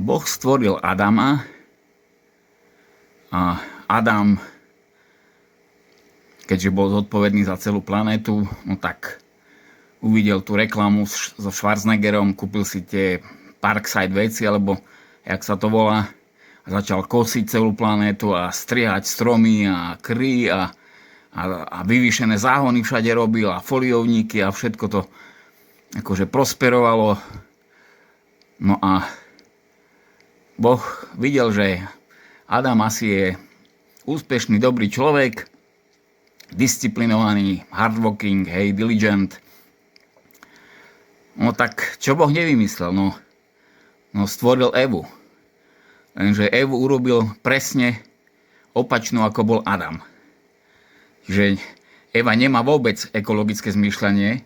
Boh stvoril Adama a Adam, keďže bol zodpovedný za celú planétu, no tak uvidel tú reklamu so Schwarzeneggerom, kúpil si tie Parkside veci, alebo jak sa to volá, a začal kosiť celú planétu a strihať stromy a kry a vyvýšené záhony všade robil a foliovníky a všetko to akože prosperovalo. No a Boh videl, že Adam asi je úspešný, dobrý človek, disciplinovaný, hardworking, hej, diligent. No tak, čo Boh nevymyslel? No stvoril Evu. Lenže Evu urobil presne opačnú, ako bol Adam. Že Eva nemá vôbec ekologické zmýšľanie.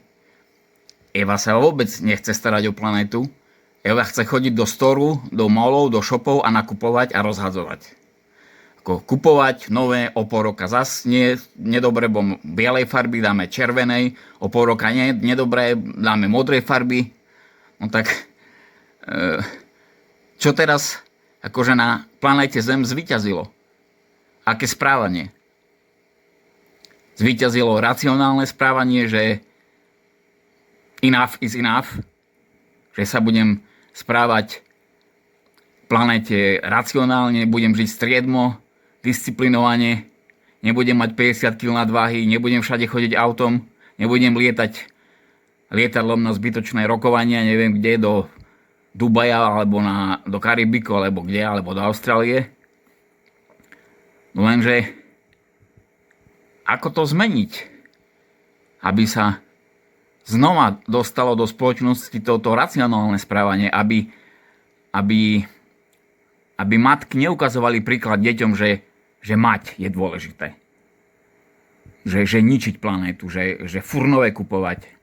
Eva sa vôbec nechce starať o planetu. Eva chce chodiť do storu, do mallov, do shopov a nakupovať a rozhadzovať. Ako kupovať nové, o pol roka zas nedobre, bo bielej farby dáme červenej, o pol roka nedobre, dáme modrej farby. No tak, čo teraz akože na planéte Zem zvíťazilo? Aké správanie? Zvíťazilo racionálne správanie, že enough is enough, že sa budem správať v planéte racionálne, budem žiť striedmo, disciplinovane, nebudem mať 50 kg nadváhy, nebudem všade chodiť autom, nebudem lietať lietadlom na zbytočné rokovania, neviem kde, do Dubaja, alebo do Karibiku, alebo kde, alebo do Austrálie. Lenže ako to zmeniť, aby sa znova dostalo do spoločnosti toto racionálne správanie, aby matky neukazovali príklad deťom, že mať je dôležité. Že ničiť planétu, že furnové kupovať,